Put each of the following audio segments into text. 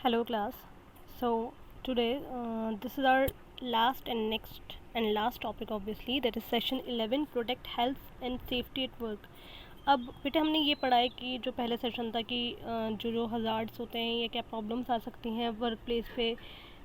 Hello class. So today this is our last topic obviously, that is session 11, protect health and safety at work. अब बेटे हमने ये पढ़ा है कि जो पहले सेशन था कि जो जो हज़ार्ड्स होते हैं या क्या प्रॉब्लम्स आ सकती हैं वर्क प्लेस पे।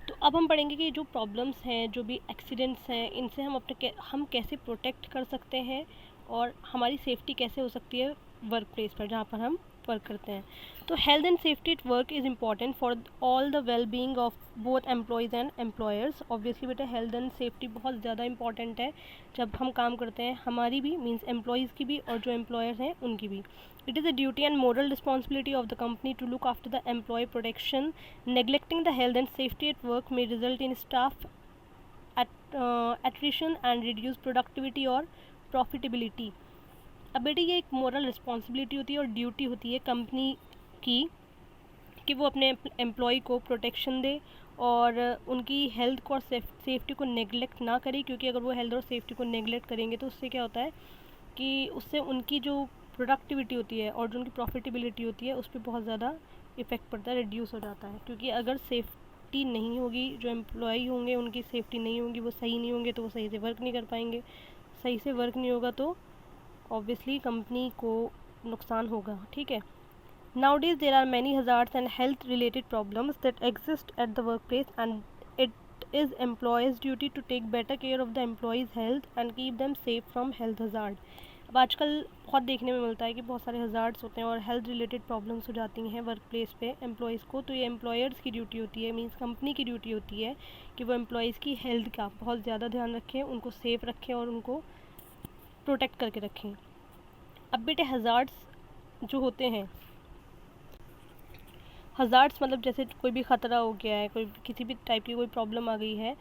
तो अब हम पढ़ेंगे कि जो प्रॉब्लम्स हैं, जो भी एक्सीडेंट्स हैं, इनसे हम कैसे प्रोटेक्ट कर सकते हैं और हमारी सेफ्टी कैसे हो सकती है वर्क प्लेस पर जहाँ पर हम वर्क करते हैं। तो health and safety at work is important for all the well being of both employees and employers. Obviously बेटा हेल्थ एंड सेफ्टी बहुत ज़्यादा इंपॉर्टेंट है जब हम काम करते हैं, हमारी भी मीन्स एम्प्लॉयज़ की भी और जो एम्प्लॉयर्स हैं उनकी भी। It is a duty and moral responsibility of the company to look after the employee protection. Neglecting the health and safety at work may result in staff attrition and reduce productivity और profitability. अब बेटे ये एक moral responsibility होती है और duty होती है कंपनी की कि वो अपने एम्प्लॉय को प्रोटेक्शन दे और उनकी हेल्थ को और सेफ्टी को नेगलेक्ट ना करे, क्योंकि अगर वो हेल्थ और सेफ्टी को नेगलेक्ट करेंगे तो उससे क्या होता है कि उससे उनकी जो प्रोडक्टिविटी होती है और जो उनकी प्रॉफिटेबिलिटी होती है उस पर बहुत ज़्यादा इफ़ेक्ट पड़ता है, रिड्यूस हो जाता है। क्योंकि अगर सेफ्टी नहीं होगी, जो एम्प्लॉय होंगे उनकी सेफ्टी नहीं होगी, वो सही नहीं होंगे तो वो सही से वर्क नहीं कर पाएंगे। सही से वर्क नहीं होगा तो ऑब्वियसली कंपनी को नुकसान होगा। ठीक है। Nowadays there are many hazards and health related problems that exist at the workplace, and it is employers' duty to take better care of the employees' health and keep them safe from health hazard. अब आजकल बहुत देखने में मिलता है कि बहुत सारे हज़ार्ड्स होते हैं और हेल्थ रिलेटेड प्रॉब्लम्स हो जाती हैं वर्क प्लेस पे एम्प्लॉयज़ को। तो ये एम्प्लॉयर्स की ड्यूटी होती है, मीन्स कंपनी की ड्यूटी होती है कि वो एम्प्लॉयज़ की हेल्थ का बहुत ज़्यादा ध्यान रखें, उनको सेफ़ रखें और उनको प्रोटेक्ट करके रखें। अब बेटे हज़ार्ड्स जो होते हैं, हज़ार्ड्स मतलब जैसे कोई भी ख़तरा हो गया है, कोई किसी भी टाइप की कोई प्रॉब्लम आ गई है,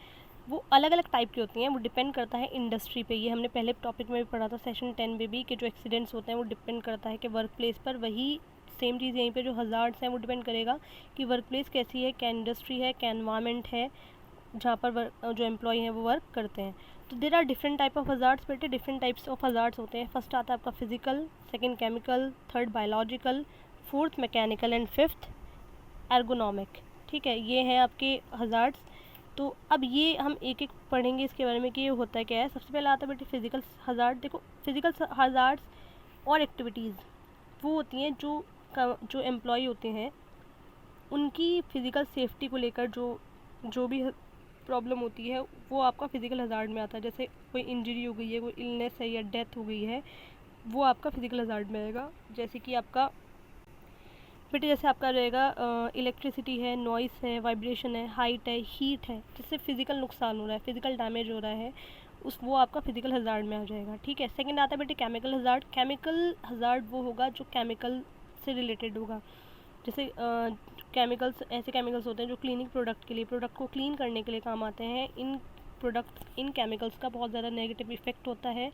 वो अलग अलग टाइप की होती हैं, वो डिपेंड करता है इंडस्ट्री पे। ये हमने पहले टॉपिक में भी पढ़ा था सेशन 10 में भी कि जो एक्सीडेंट्स होते हैं वो डिपेंड करता है कि वर्क प्लेस पर। वही सेम चीज़ यहीं पे जो हज़ार्ड्स हैं वो डिपेंड करेगा कि वर्क प्लेस कैसी है, क्या इंडस्ट्री है, क्या एनवायरनमेंट है जहाँ पर जो एम्प्लॉय हैं वो वर्क करते हैं। तो there are different type of hazards बेटे, डिफरेंट टाइप्स ऑफ हज़ार्ड्स होते हैं। फर्स्ट आता है आपका physical, second chemical, third biological, fourth mechanical and fifth ergonomic. ठीक है, ये हैं आपके हज़ार्ड्स। तो अब ये हम एक एक पढ़ेंगे इसके बारे में कि ये होता है क्या है। सबसे पहले आता है बेटे फिज़िकल हज़ार्ड। देखो फिज़िकल हज़ार्ड्स और एक्टिविटीज़ वो होती हैं जो एम्प्लॉय होते हैं उनकी फ़िज़िकल सेफ्टी को लेकर जो भी प्रॉब्लम होती है वो आपका फ़िज़िकल हज़ार्ड में आता है। जैसे कोई इंजरी हो गई है, कोई इलनेस है या डेथ हो गई है, वो आपका फ़िज़िकल हज़ार्ड में आएगा। जैसे कि आपका बेटे जैसे आपका रहेगा इलेक्ट्रिसिटी है, नॉइस है, वाइब्रेशन है, हाइट है, हीट है, जिससे फिज़िकल नुकसान हो रहा है, फिज़िकल डैमेज हो रहा है, वो आपका फिज़िकल हज़ार्ड में आ जाएगा। ठीक है। सेकंड आता है बेटे केमिकल हज़ार्ड। केमिकल हज़ार्ड वो होगा जो केमिकल से रिलेटेड होगा। जैसे केमिकल्स, ऐसे केमिकल्स होते हैं जो क्लीनिंग प्रोडक्ट के लिए, प्रोडक्ट को क्लीन करने के लिए काम आते हैं। इन केमिकल्स का बहुत ज़्यादा नेगेटिव इफ़ेक्ट होता है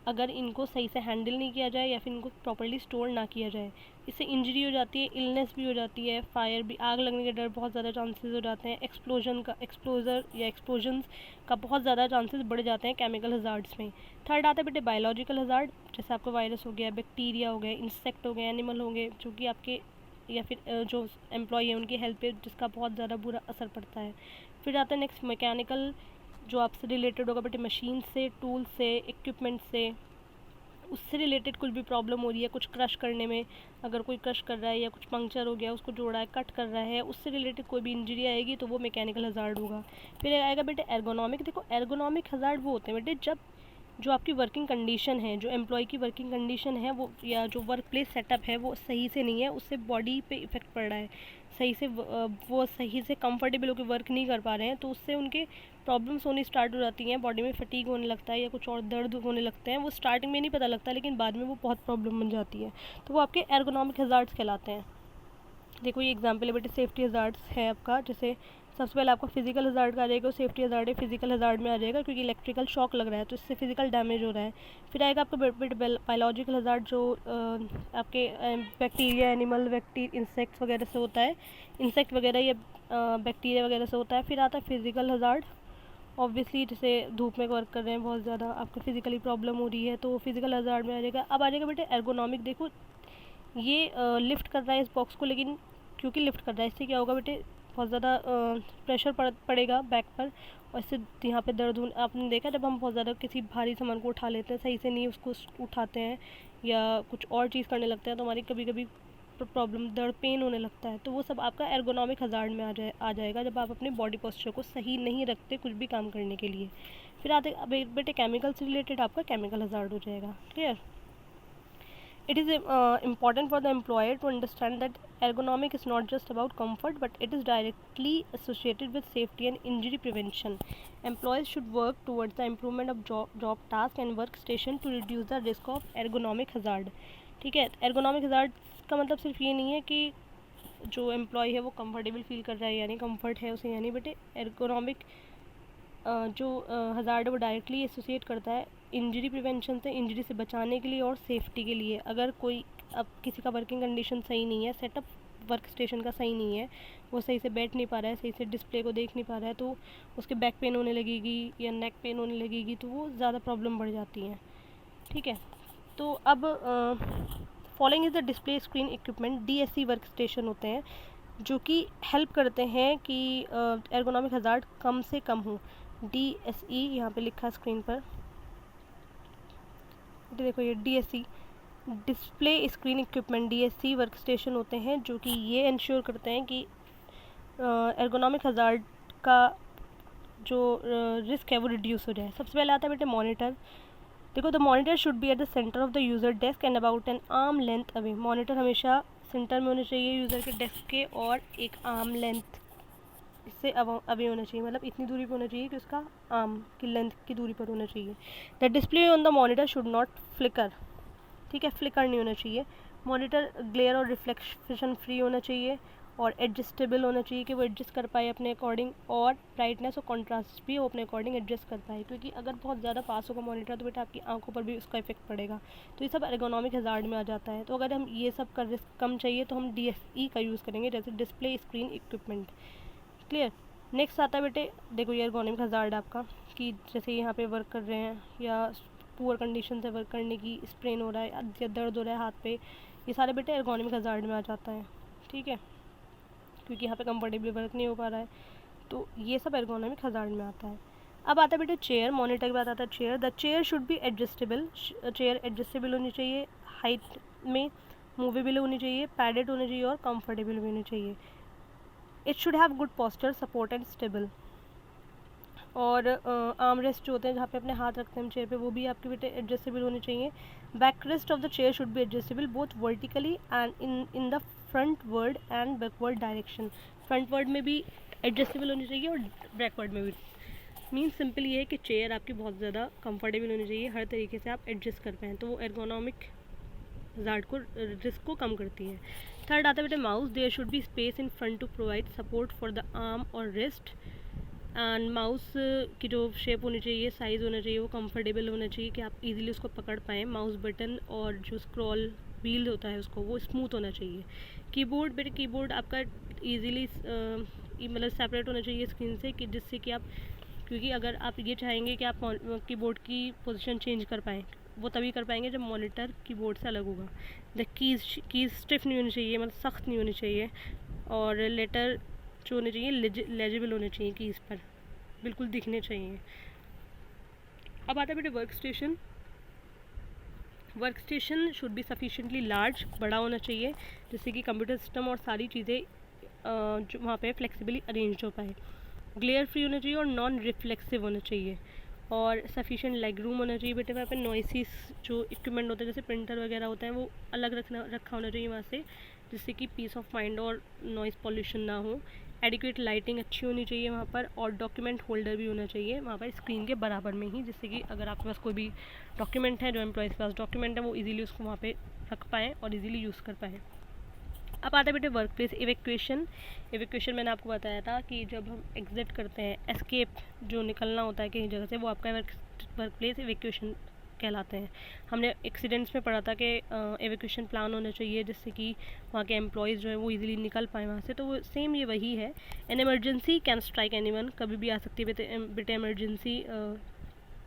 अगर इनको सही से हैंडल नहीं किया जाए या फिर इनको प्रॉपर्ली स्टोर ना किया जाए। इससे इंजरी हो जाती है, इलनेस भी हो जाती है, फायर भी, आग लगने के डर बहुत ज़्यादा चांसेस हो जाते हैं, एक्सप्लोजन्स का बहुत ज़्यादा चांसेस बढ़ जाते हैं केमिकल हज़ार्ड्स में। थर्ड आता है बेटे बायोलॉजिकल हज़ार्ड। जैसे आपका वायरस हो गया, बैक्टीरिया हो गए, इंसेक्ट हो गए, एनिमल हो गए, जो कि आपके या फिर जो एम्प्लॉय है उनकी हेल्थ पे जिसका बहुत ज़्यादा बुरा असर पड़ता है। फिर आता है नेक्स्ट मैकेनिकल, जो आपसे रिलेटेड होगा बेटे मशीन से, टूल से, इक्विपमेंट से, उससे रिलेटेड कुछ भी प्रॉब्लम हो रही है, कुछ क्रश करने में, अगर कोई क्रश कर रहा है या कुछ पंक्चर हो गया उसको जोड़ा है, कट कर रहा है, उससे रिलेटेड कोई भी इंजरी आएगी तो वो मैकेनिकल हज़ार्ड होगा। फिर आएगा बेटे एर्गोनॉमिक। देखो एर्गोनॉमिक हज़ार्ड वो होते हैं बेटे जब जो आपकी वर्किंग कंडीशन है, जो एम्प्लॉय की वर्किंग कंडीशन है वो या जो वर्क प्लेस सेटअप है वो सही से नहीं है, उससे बॉडी पे इफ़ेक्ट पड़ रहा है, सही से वो सही से कंफर्टेबल होकर वर्क नहीं कर पा रहे हैं, तो उससे उनके प्रॉब्लम्स होनी स्टार्ट हो जाती हैं, बॉडी में फटीग होने लगता है या कुछ और दर्द होने लगते हैं। वो स्टार्टिंग में नहीं पता लगता लेकिन बाद में वो बहुत प्रॉब्लम बन जाती है, तो वो आपके एर्गोनॉमिक हज़ार्ड्स कहलाते हैं। देखो ये एग्जाम्पल है बेटे सेफ्टी हज़ार्ड्स है आपका। जैसे सबसे पहले आपका फिजिकल हज़ार्ड का आ जाएगा, सेफ्टी हज़ार्ड है फिजिकल हज़ार्ड में आ जाएगा क्योंकि इलेक्ट्रिकल शॉक लग रहा है तो इससे फिजिकल डैमेज हो रहा है। फिर आएगा आपका बायोलॉजिकल हज़ार्ड जो आपके बैक्टीरिया, एनिमल, इंसेक्ट्स वगैरह से होता है, इंसेक्ट वगैरह या बैक्टीरिया वगैरह से होता है। फिर आता है फिजिकल हज़ार्ड, ऑब्वियसली जैसे धूप में वर्क कर रहे हैं, बहुत ज़्यादा आपको फिजिकली प्रॉब्लम हो रही है तो फिजिकल हज़ार्ड में आ जाएगा। अब आ जाएगा बेटे एर्गोनॉमिक। देखो ये लिफ्ट कर रहा है इस बॉक्स को, लेकिन क्योंकि लिफ्ट कर रहा है इससे क्या होगा बेटे, बहुत ज़्यादा प्रेशर पड़ेगा बैक पर, और इससे यहाँ पे दर्द आपने देखा जब हम बहुत ज़्यादा किसी भारी सामान को उठा लेते हैं, सही से नहीं उसको उठाते हैं या कुछ और चीज़ करने लगते हैं, तो हमारी कभी कभी प्रॉब्लम दर्द पेन होने लगता है। तो वो सब आपका एर्गोनॉमिक हज़ार्ड में आ जाएगा जब आप अपने बॉडी पोस्चर को सही नहीं रखते कुछ भी काम करने के लिए। फिर आते बेटे केमिकल से रिलेटेड आपका केमिकल हज़ार्ड हो जाएगा। Clear? It is important for the employer to understand that ergonomic is not just about comfort, but it is directly associated with safety and injury prevention. Employees should work towards the improvement of job task and workstation to reduce the risk of ergonomic hazard. ठीक है, ergonomic hazard का मतलब सिर्फ ये नहीं है कि जो एम्प्लॉय है वो कंफर्टेबल फील कर रहा है यानी कंफर्ट है उसे, यानी बेटे एर्गोनॉमिक जो हज़ार्ड है वो डायरेक्टली एसोसिएट करता है इंजरी प्रिवेंशन से, इंजरी से बचाने के लिए और सेफ्टी के लिए। अगर कोई अब किसी का वर्किंग कंडीशन सही नहीं है, सेटअप वर्क स्टेशन का सही नहीं है, वो सही से बैठ नहीं पा रहा है, सही से डिस्प्ले को देख नहीं पा रहा है, तो उसके बैक पेन होने लगेगी या नेक पेन होने लगेगी, तो वो ज़्यादा प्रॉब्लम बढ़ जाती हैं। ठीक है, तो अब following is the display screen equipment, DSC work station होते हैं जो कि हेल्प करते हैं कि एर्गोनॉमिक हज़ार्ड कम से कम हो। DSE यहाँ पे लिखा है स्क्रीन पर, देखो ये DSE display screen equipment DSC work station होते हैं जो कि ये इंश्योर करते हैं कि एर्गोनॉमिक हज़ार्ड का जो रिस्क है वो रिड्यूस हो जाए। सबसे पहले आता है बेटे मॉनिटर। देखो, the monitor should be at the centre of the user desk and about an arm length away. Monitor हमेशा सेंटर में होना चाहिए यूज़र के डेस्क के, और एक आर्म लेंथ इससे अवे होना चाहिए, मतलब इतनी दूरी पर होना चाहिए कि उसका आर्म की लेंथ की दूरी पर होना चाहिए। The display on the monitor should not flicker. ठीक है, फ्लिकर नहीं होना चाहिए। मॉनिटर ग्लेयर और रिफ्लेक्शन फ्री होना चाहिए और एडजस्टेबल होना चाहिए कि वो एडजस्ट कर पाए अपने अकॉर्डिंग, और ब्राइटनेस और कॉन्ट्रास्ट भी वो अपने अकॉर्डिंग एडजस्ट कर पाए, क्योंकि अगर बहुत ज़्यादा पास होगा मॉनिटर तो बेटा आपकी आंखों पर भी उसका इफेक्ट पड़ेगा। तो ये सब एर्गोनॉमिक हज़ार्ड में आ जाता है। तो अगर हम ये सब का रिस्क कम चाहिए तो हम DSE का यूज़ करेंगे, जैसे display screen equipment. Clear? Next आता है बेटे, देखो ये एर्गोनॉमिक हज़ार्ड आपका कि जैसे यहाँ पे वर्क कर रहे हैं या पुअर कंडीशन से वर्क करने की, स्ट्रेन हो रहा है या दर्द हो रहा है हाथ पे, ये सारे बेटे एर्गोनॉमिक हज़ार्ड में आ जाता है। ठीक है, क्योंकि यहाँ पे कंफर्टेबली वर्क नहीं हो पा रहा है, तो ये सब एर्गोनॉमिक हज़ार्ड में आता है। अब आता है बेटे चेयर। मॉनिटर के बाद आता है chair. The chair should be adjustable. Chair adjustable होनी चाहिए, हाइट में मूवेबल होनी चाहिए, पैडेड होनी चाहिए और कंफर्टेबल भी होनी चाहिए। It should have good posture, support and stable. और आर्म रेस्ट जो होते हैं जहाँ पे अपने हाथ रखते हैं हम चेयर पे, वो भी आपके बेटे एडजस्टेबल होने चाहिए। Back rest of the chair should be adjustable both vertically and in the front word and backward direction. Front word में भी एडजस्टेबल होनी चाहिए और बैकवर्ड में भी। मीन्स सिंपल ये है कि चेयर आपकी बहुत ज़्यादा कंफर्टेबल होनी चाहिए, हर तरीके से आप एडजस्ट कर पाएँ, तो वो एर्गोनॉमिक हज़ार्ड को रिस्क को कम करती है। थर्ड आता है बेटे mouse. There should be space in front to provide support for the arm और रिस्ट। एंड माउस की जो शेप होनी चाहिए, साइज़ होना चाहिए, वो कंफर्टेबल होना चाहिए कि आप इजीली उसको पकड़ पाएँ। माउस बटन और जो स्क्रॉल व्हील होता है उसको, वो स्मूथ होना चाहिए। कीबोर्ड बेटे, कीबोर्ड आपका इजीली मतलब सेपरेट होना चाहिए स्क्रीन से, कि जिससे कि आप, क्योंकि अगर आप ये चाहेंगे कि आप कीबोर्ड की पोजीशन चेंज कर पाएँ, वो तभी कर पाएंगे जब मॉनिटर कीबोर्ड से अलग होगा। द कीज़ स्टिफ नहीं होनी चाहिए, मतलब सख्त नहीं होनी चाहिए, और लेटर जो होने चाहिए लेजिबल होने चाहिए, कीज़ पर बिल्कुल दिखने चाहिए। अब आता है बेटे work station. Work station should be sufficiently large, बड़ा होना चाहिए, जिससे कि कंप्यूटर सिस्टम और सारी चीज़ें जो वहाँ पे फ्लेक्सिबली अरेंज हो पाए। ग्लेयर फ्री होना चाहिए और नॉन रिफ्लेक्सिव होना चाहिए, और सफिशिएंट लेग रूम होना चाहिए बेटे। वहाँ पे नॉइसीज जो इक्विपमेंट होते हैं जैसे प्रिंटर वगैरह होता है वो अलग रखा होना चाहिए वहाँ से, जिससे कि पीस ऑफ माइंड और नॉइज़ पॉल्यूशन ना हो। एडिक्वेट लाइटिंग अच्छी होनी चाहिए वहाँ पर, और डॉक्यूमेंट होल्डर भी होना चाहिए वहाँ पर स्क्रीन के बराबर में ही, जिससे कि अगर आपके पास कोई भी डॉक्यूमेंट है, जो एम्प्लॉयज़ के पास डॉक्यूमेंट है, वो ईजिली उसको वहाँ पर रख पाएँ और ईजिली यूज़ कर पाएँ। अब आता है बेटे वर्क प्लेस इवैक्यूएशन। इवैक्यूएशन मैंने आपको बताया था कि जब हम एग्जिट करते हैं, एस्केप जो निकलना होता है कहीं जगह से, वो आपका वर्क प्लेस इवैक्यूएशन कहलाते हैं। हमने एक्सीडेंट्स में पढ़ा था कि इवैक्यूएशन प्लान होना चाहिए, जिससे कि वहाँ के एम्प्लॉयज़ जो है वो इजीली निकल पाए वहाँ से, तो वो सेम ये वही है। An emergency can strike anyone, कभी भी आ सकती है बेटे इमरजेंसी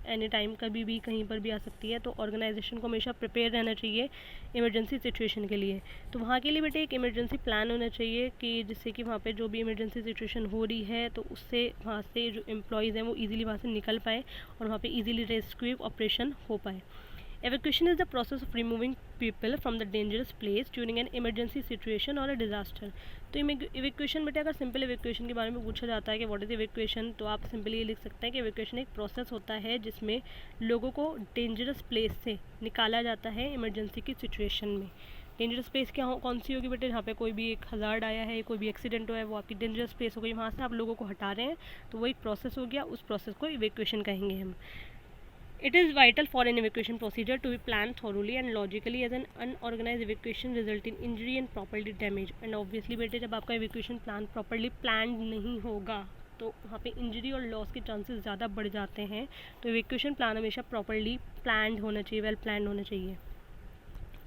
एनी टाइम कभी भी कहीं पर भी आ सकती है, तो ऑर्गेनाइजेशन को हमेशा प्रिपेयर रहना चाहिए इमरजेंसी सिचुएशन के लिए। तो वहाँ के लिए बेटे एक इमरजेंसी प्लान होना चाहिए कि जिससे कि वहाँ पे जो भी इमरजेंसी सिचुएशन हो रही है तो उससे वहाँ से जो एम्प्लॉयज़ हैं वो ईजिली वहाँ से निकल पाए और वहाँ पे ईजिली रेस्क्यू ऑपरेशन हो पाए। Evacuation is the process of removing people from the dangerous place during an emergency situation or a disaster. तो इवेक्यूएशन बेटे अगर सिंपल इवेक्यूएशन के बारे में पूछा जाता है कि व्हाट इज़ इवेक्यूएशन, तो आप सिंपली ये लिख सकते हैं कि इवेक्यूएशन एक प्रोसेस होता है जिसमें लोगों को डेंजरस प्लेस से निकाला जाता है इमरजेंसी की सिचुएशन में। डेंजरस प्लेस क्या कौन सी होगी बेटे, जहाँ पे कोई भी एक हज़ार्ड आया है, कोई भी एक्सीडेंट हुआ है, वो आपकी डेंजरस प्लेस हो गई, वहाँ से आप लोगों को हटा रहे हैं, तो वो एक प्रोसेस हो गया, उस प्रोसेस को इवेक्यूएशन कहेंगे हम। It is vital for an evacuation procedure to be planned thoroughly and logically, as an unorganized evacuation result in injury and property damage. And obviously बेटे जब आपका evacuation plan properly planned नहीं होगा तो वहाँ पे इंजरी और लॉस के चांसेस ज़्यादा बढ़ जाते हैं। तो evacuation plan हमेशा properly planned होना चाहिए, well planned होना चाहिए।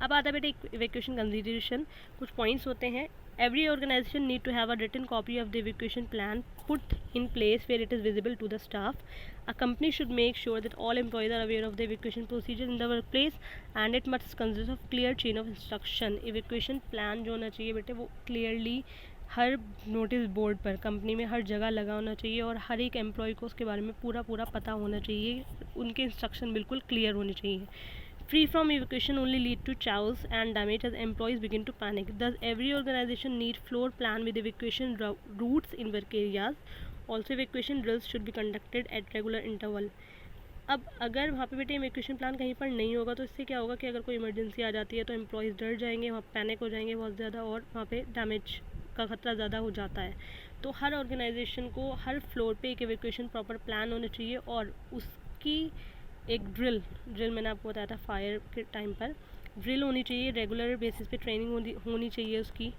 अब आता है बेटे evacuation consideration, कुछ पॉइंट्स होते हैं। Every organization need to have a written copy of the evacuation plan put in place where it is visible to the staff. A company should make sure that all employees are aware of the evacuation procedure in the workplace and it must consist of clear chain of instruction. Evacuation plan जो होना चाहिए बेटे वो clearly हर notice board पर company में हर जगह लगा होना चाहिए और हर एक एम्प्लॉय को उसके बारे में पूरा पता होना चाहिए, उनके इंस्ट्रक्शन बिल्कुल क्लियर होने चाहिए। Free from evacuation only lead to chaos and damage as employees begin to panic. Thus, every organization needs floor plan with evacuation routes in work areas. Also, evacuation drills should be conducted at regular interval. अब अगर वहाँ पे बेटे evacuation plan कहीं पर नहीं होगा तो इससे क्या होगा कि अगर कोई इमरजेंसी आ जाती है तो एम्प्लॉयज़ डर जाएंगे, वहाँ पैनिक हो जाएंगे बहुत ज़्यादा और वहाँ पे डैमेज का ख़तरा ज़्यादा हो जाता है। तो हर ऑर्गेनाइजेशन को हर फ्लोर पे एक इवेक्यूएशन प्रॉपर प्लान होना चाहिए और उसकी एक ड्रिल मैंने आपको बताया था फायर के टाइम पर ड्रिल होनी चाहिए, रेगुलर बेसिस पे ट्रेनिंग होनी चाहिए उसकी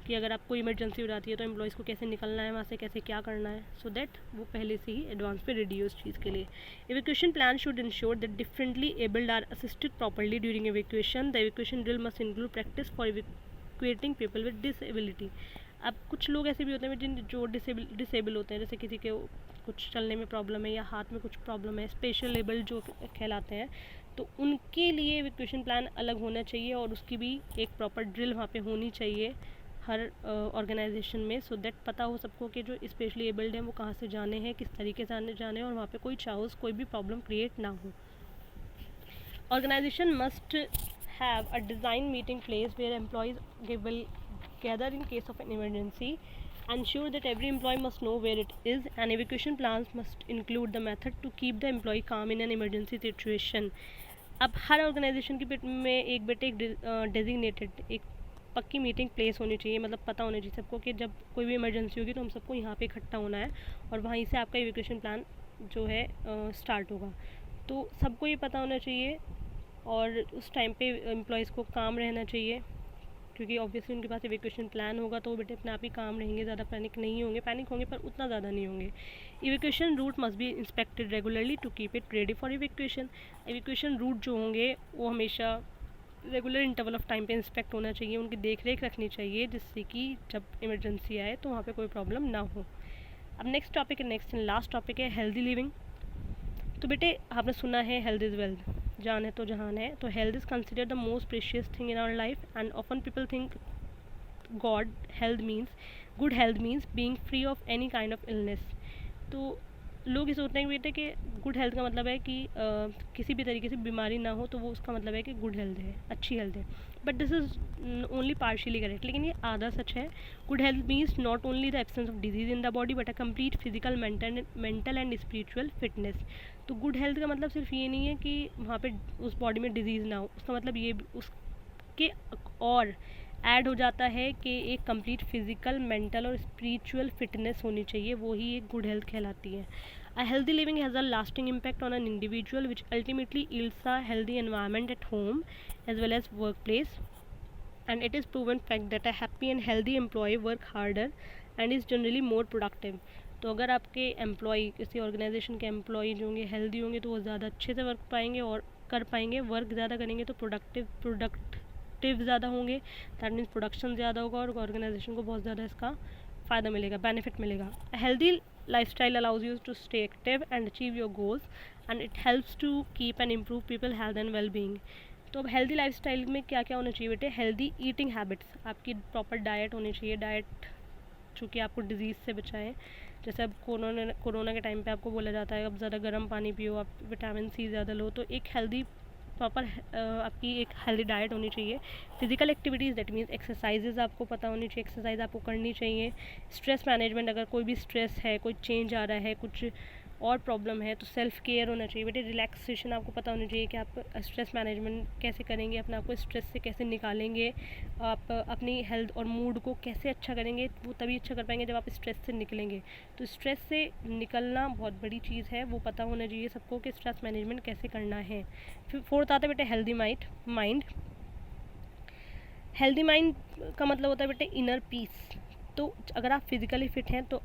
कि अगर आपको इमरजेंसी हो जाती है तो एम्प्लॉयज़ को कैसे निकलना है वहाँ से, कैसे क्या करना है, सो दैट वो पहले से ही एडवांस पे रेडी हो उस चीज़ के लिए। Evacuation plan should ensure that differently abled are assisted properly during evacuation. The evacuation drill must include practice for evacuating people with disability. अब कुछ लोग ऐसे भी होते हैं जो डिसेबल होते हैं, जैसे किसी के कुछ चलने में प्रॉब्लम है या हाथ में कुछ प्रॉब्लम है, स्पेशल एबल्ड जो कहलाते हैं, तो उनके लिए इवेक्यूएशन प्लान अलग होना चाहिए और उसकी भी एक प्रॉपर ड्रिल वहाँ पे होनी चाहिए हर ऑर्गेनाइजेशन में, सो दैट पता हो सबको कि जो स्पेशली एबल्ड हैं वो कहाँ से जाने हैं, किस तरीके से जाने हैं और वहाँ पे कोई चाउस कोई भी प्रॉब्लम क्रिएट ना हो। Organisation must have a design meeting place where employees will gather in case of an emergency. Ensure that every employee must know where it is and evacuation plans must include the method to keep the employee calm in an emergency situation. अब हर organisation की में एक designated एक पक्की meeting place होनी चाहिए, मतलब पता होना चाहिए सबको कि जब कोई भी इमरजेंसी होगी तो हम सबको यहाँ पे इकट्ठा होना है और वहीं से आपका इवेक्यूएशन प्लान जो है स्टार्ट होगा। तो सबको ये पता होना चाहिए और उस टाइम पे एम्प्लॉयज़ को काम रहना चाहिए क्योंकि ऑब्वियसली उनके पास इवेक्यूएशन प्लान होगा तो वो बेटे अपने आप ही काम रहेंगे, ज़्यादा पैनिक नहीं होंगे, पैनिक होंगे पर उतना ज़्यादा नहीं होंगे। Evacuation route must be inspected regularly to keep it ready for evacuation. Evacuation route जो होंगे वो हमेशा रेगुलर इंटरवल ऑफ टाइम पे इंस्पेक्ट होना चाहिए, उनकी देख रेख रखनी चाहिए जिससे कि जब इमरजेंसी आए तो वहाँ पे कोई प्रॉब्लम ना हो। अब नेक्स्ट टॉपिक है, नेक्स्ट एंड लास्ट टॉपिक है हेल्दी लिविंग। तो बेटे आपने सुना है हेल्थ इज़ वेल्थ, जान है तो जहान है। तो health is considered the most precious thing in our life and often people think good health means being free of any kind of illness. तो लोग ये सोचते हैं बेटे कि गुड हेल्थ का मतलब है कि किसी भी तरीके से बीमारी ना हो, तो वो उसका मतलब है कि गुड हेल्थ है, अच्छी हेल्थ है। But this is only partially correct, लेकिन ये आधा सच है। Good health means not only the absence of disease in the body but a complete physical mental and spiritual fitness. तो गुड हेल्थ का मतलब सिर्फ ये नहीं है कि वहाँ पे उस बॉडी में डिजीज़ ना हो, उसका मतलब ये उसके और ऐड हो जाता है कि एक कंप्लीट फिजिकल मेंटल और स्पिरिचुअल फिटनेस होनी चाहिए, वो ही एक गुड हेल्थ कहलाती है। A healthy living has a lasting impact on an individual which ultimately yields a healthy environment at home as well as workplace, and it is proven fact that a happy and healthy employee work harder and is generally more productive. तो अगर आपके employ किसी organisation के employ जो होंगे healthy होंगे तो वो ज़्यादा अच्छे से वर्क पाएंगे और कर पाएंगे, वर्क ज़्यादा करेंगे तो प्रोडक्टिव ज़्यादा होंगे, दैट मीन्स प्रोडक्शन ज़्यादा होगा और ऑर्गेनाइजेशन को बहुत ज़्यादा इसका फ़ायदा मिलेगा, बेनिफिट मिलेगा। Healthy lifestyle allows you to stay active and achieve your goals. And it helps to keep and improve people health and well being. तो अब हेल्दी लाइफस्टाइल में क्या क्या होना चाहिए बेटे? हेल्दी ईटिंग हैबिट्स, आपकी प्रॉपर डाइट होनी चाहिए, डाइट चूँकि आपको डिजीज़ से बचाएं। जैसे अब कोरोना के टाइम पे आपको बोला जाता है अब ज़्यादा गर्म पानी पियो, आप विटामिन सी ज़्यादा लो, तो एक हेल्दी प्रॉपर आपकी एक हेल्दी डाइट होनी चाहिए। Physical activities that means exercises आपको पता होनी चाहिए, एक्सरसाइज आपको करनी चाहिए। स्ट्रेस मैनेजमेंट, अगर कोई भी स्ट्रेस है, कोई चेंज आ रहा है, कुछ और प्रॉब्लम है, तो सेल्फ केयर होना चाहिए बेटे। रिलैक्सेशन आपको पता होनी चाहिए कि आप स्ट्रेस मैनेजमेंट कैसे करेंगे, अपने आप को स्ट्रेस से कैसे निकालेंगे, आप अपनी हेल्थ और मूड को कैसे अच्छा करेंगे, वो तभी अच्छा कर पाएंगे जब आप स्ट्रेस से निकलेंगे। तो स्ट्रेस से निकलना बहुत बड़ी चीज़ है, वो पता होना चाहिए सबको कि स्ट्रेस मैनेजमेंट कैसे करना है। फिर फोर्थ आता है बेटे हेल्दी माइंड। हेल्दी माइंड का मतलब होता है बेटे इनर पीस। तो अगर आप फिज़िकली फ़िट हैं तो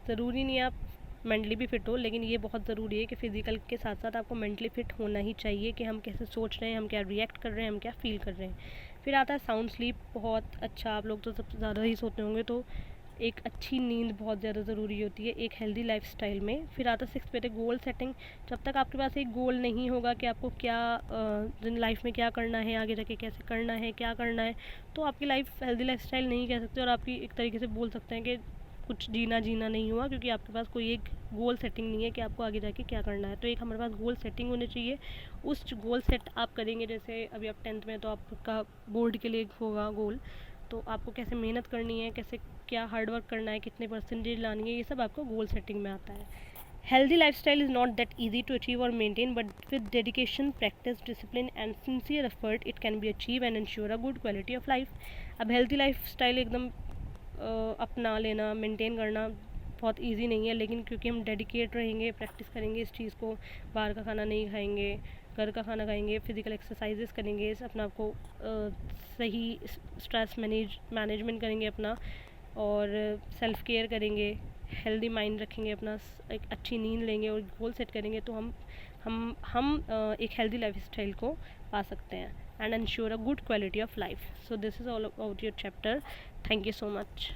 ज़रूरी नहीं आप मेंटली भी फ़िट हो, लेकिन ये बहुत ज़रूरी है कि फ़िज़िकल के साथ साथ आपको मेंटली फ़िट होना ही चाहिए कि हम कैसे सोच रहे हैं, हम क्या रिएक्ट कर रहे हैं, हम क्या फ़ील कर रहे हैं। फिर आता है साउंड स्लीप, बहुत अच्छा, आप लोग तो सबसे ज़्यादा ही सोते होंगे, तो एक अच्छी नींद बहुत ज़्यादा ज़रूरी होती है एक हेल्दी लाइफस्टाइल में। फिर आता है सिक्स बेटे गोल सेटिंग। जब तक आपके पास एक गोल नहीं होगा कि आपको क्या लाइफ में क्या करना है, आगे जाके कैसे करना है, क्या करना है, तो आपकी लाइफ हेल्दी लाइफस्टाइल नहीं कह सकते, और आपकी एक तरीके से बोल सकते हैं कि कुछ जीना नहीं हुआ, क्योंकि आपके पास कोई एक गोल सेटिंग नहीं है कि आपको आगे जाके क्या करना है। तो एक हमारे पास गोल सेटिंग होनी चाहिए, उस गोल सेट आप करेंगे। जैसे अभी आप 10th में, तो आपका बोर्ड के लिए होगा गोल, तो आपको कैसे मेहनत करनी है, कैसे क्या हार्ड वर्क करना है, कितने परसेंटेज लानी है, ये सब आपको गोल सेटिंग में आता है। Healthy lifestyle is not that easy to achieve और maintain, but with dedication, practice, discipline and sincere effort it can be achieve and ensure a good quality of life. अब हेल्दी लाइफस्टाइल एकदम अपना लेना, maintain करना बहुत easy नहीं है, लेकिन क्योंकि हम डेडिकेट रहेंगे, प्रैक्टिस करेंगे इस चीज़ को, बाहर का खाना नहीं खाएंगे, घर का खाना खाएंगे, फिज़िकल एक्सरसाइजेस करेंगे, अपना आपको सही स्ट्रेस मैनेजमेंट करेंगे अपना, और सेल्फ केयर करेंगे, हेल्दी माइंड रखेंगे अपना, एक अच्छी नींद लेंगे और गोल सेट करेंगे, तो हम एक हेल्दी लाइफ स्टाइल को पा सकते हैं and ensure a good quality of life. So this is all about your chapter. Thank you so much.